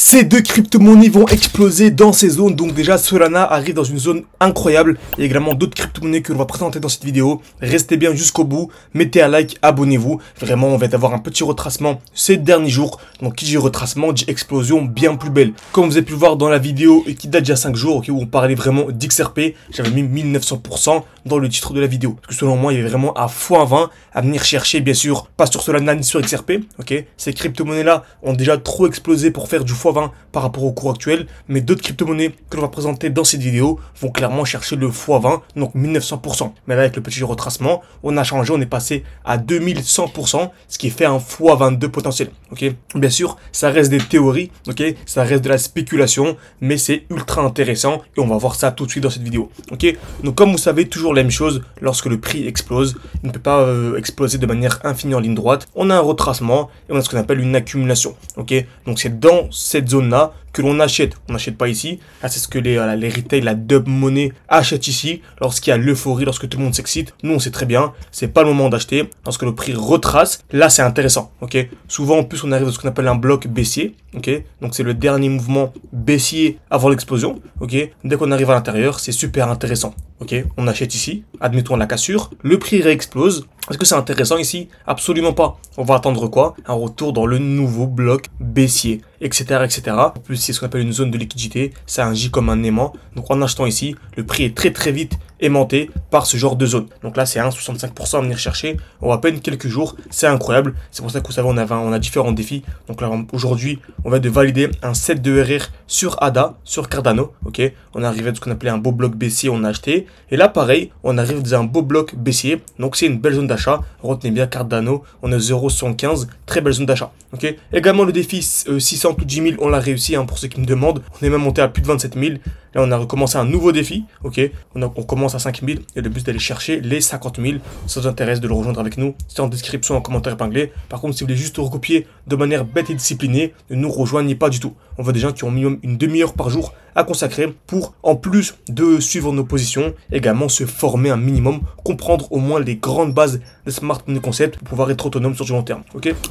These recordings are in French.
Ces deux crypto-monnaies vont exploser dans ces zones. Donc déjà Solana arrive dans une zone incroyable. Il y a également d'autres crypto-monnaies que l'on va présenter dans cette vidéo. Restez bien jusqu'au bout, mettez un like, abonnez-vous. Vraiment on va avoir un petit retracement ces derniers jours. Donc qui dit retracement dit explosion bien plus belle. Comme vous avez pu le voir dans la vidéo qui date d'il y a 5 jours, où on parlait vraiment d'XRP, j'avais mis 1900% dans le titre de la vidéo. Parce que selon moi il y avait vraiment à x20 à venir chercher, bien sûr, pas sur Solana ni sur XRP. Ces crypto-monnaies là ont déjà trop explosé pour faire du x20 par rapport au cours actuel, mais d'autres crypto-monnaies que l'on va présenter dans cette vidéo vont clairement chercher le x20, donc 1900%. Mais là avec le petit retracement, on a changé, on est passé à 2100%, ce qui fait un x22 potentiel. Bien sûr, ça reste des théories, ça reste de la spéculation, mais c'est ultra intéressant et on va voir ça tout de suite dans cette vidéo. Donc comme vous savez, toujours la même chose, lorsque le prix explose, il ne peut pas exploser de manière infinie en ligne droite. On a un retracement et on a ce qu'on appelle une accumulation. Donc c'est dans cette zone là que l'on achète. On n'achète pas ici. Là c'est ce que les retail, la dub monnaie achètent ici lorsqu'il y a l'euphorie, lorsque tout le monde s'excite. Nous on sait très bien, c'est pas le moment d'acheter. Lorsque le prix retrace, là c'est intéressant. Souvent en plus on arrive à ce qu'on appelle un bloc baissier. Donc c'est le dernier mouvement baissier avant l'explosion. Dès qu'on arrive à l'intérieur, c'est super intéressant. On achète ici, admettons la cassure, le prix réexplose. Est-ce que c'est intéressant ici? Absolument pas. On va attendre quoi? Un retour dans le nouveau bloc baissier, etc. En plus, c'est ce qu'on appelle une zone de liquidité. Ça agit comme un aimant. Donc en achetant ici, le prix est très vite aimanté par ce genre de zone. Donc là, c'est 1,65% à venir chercher en à peine quelques jours. C'est incroyable. C'est pour ça que vous savez, on a différents défis. Donc là, aujourd'hui, on va de valider un set de RR sur ADA, sur Cardano. On est arrivé à ce qu'on appelait un beau bloc baissier, on a acheté. Et là, pareil, on arrive dans un beau bloc baissier. Donc c'est une belle zone d'achat. Retenez bien Cardano, on est 0,75, très belle zone d'achat. Également le défi 600 ou 10 000, on l'a réussi pour ceux qui me demandent. On est même monté à plus de 27 000. Là, on a recommencé un nouveau défi. On commence à 5 000 et le but d'aller chercher les 50 000. Si ça vous intéresse de le rejoindre avec nous, c'est en description, en commentaire épinglé. Par contre, si vous voulez juste recopier de manière bête et disciplinée, ne nous rejoignez pas du tout. On veut des gens qui ont minimum une demi-heure par jour à consacrer pour, en plus de suivre nos positions, également se former un minimum, comprendre au moins les grandes bases de Smart Money Concept pour pouvoir être autonome sur du long terme.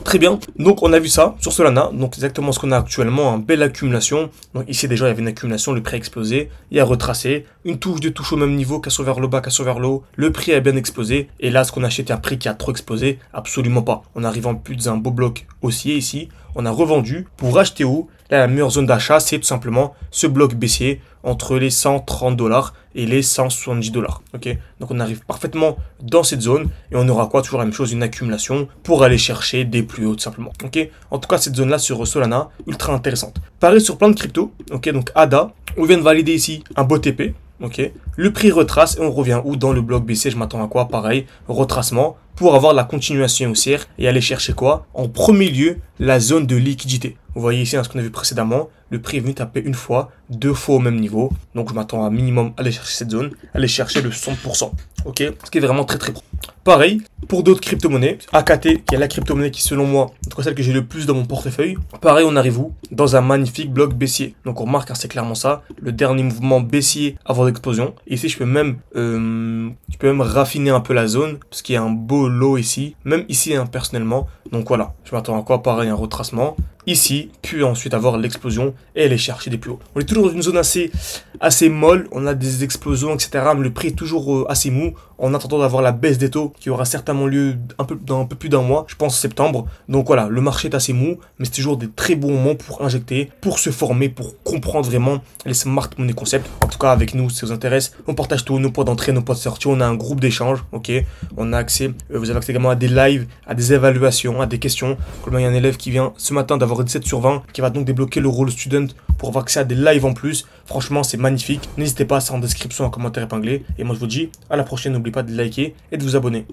Très bien. Donc, on a vu ça sur Solana. Donc, exactement ce qu'on a actuellement, une belle accumulation. Donc, ici, déjà, il y avait une accumulation, le prix a explosé. Il a retracé. Une touche au même niveau, cassure vers le bas, cassure vers le haut. Le prix a bien explosé. Et là, ce qu'on a acheté, un prix qui a trop explosé, absolument pas. On arrive en plus d'un beau bloc haussier ici. On a revendu pour acheter où? Là, la meilleure zone d'achat, c'est tout simplement ce bloc baissier entre les 130 $ et les 170 $. Donc on arrive parfaitement dans cette zone et on aura quoi? Toujours la même chose, une accumulation pour aller chercher des plus hauts tout simplement. En tout cas, cette zone là sur Solana, ultra intéressante. Pareil sur plein de cryptos. Donc ADA, on vient de valider ici un beau TP. Le prix retrace et on revient où? Dans le bloc baissier, je m'attends à quoi? Pareil, retracement pour avoir la continuation haussière et aller chercher quoi? En premier lieu, la zone de liquidité. Vous voyez ici ce qu'on a vu précédemment, le prix est venu taper une fois, deux fois au même niveau. Donc je m'attends à minimum aller chercher cette zone, aller chercher le 100%. Ce qui est vraiment très bon. Pareil, pour d'autres crypto-monnaies, AKT, qui est la crypto-monnaie qui selon moi, en tout cas celle que j'ai le plus dans mon portefeuille. Pareil, on arrive où? Dans un magnifique bloc baissier. Donc on remarque, c'est clairement ça, le dernier mouvement baissier avant l'explosion. Ici, je peux même raffiner un peu la zone, parce qu'il y a un beau lot ici, même ici personnellement. Donc voilà, je m'attends à quoi? Pareil, un retracement ici, puis ensuite avoir l'explosion et aller chercher des plus hauts. On est toujours dans une zone assez molle, on a des explosions, etc. Mais le prix est toujours assez mou, en attendant d'avoir la baisse des taux qui aura certainement lieu dans un peu plus d'un mois, je pense septembre. Donc voilà, le marché est assez mou, mais c'est toujours des très bons moments pour injecter, pour se former, pour comprendre vraiment les Smart Money Concept. En tout cas, avec nous, si ça vous intéresse, on partage tous nos points d'entrée, nos points de sortie, on a un groupe d'échange, on a accès, vous avez accès également à des lives, à des évaluations, à des questions. Comme il y a un élève qui vient ce matin d'avoir 17 sur 20, qui va donc débloquer le rôle student pour avoir accès à des lives en plus. Franchement, c'est magnifique. N'hésitez pas, c'est en description, en commentaire épinglé. Et moi, je vous dis à la prochaine. N'oubliez pas de liker et de vous abonner.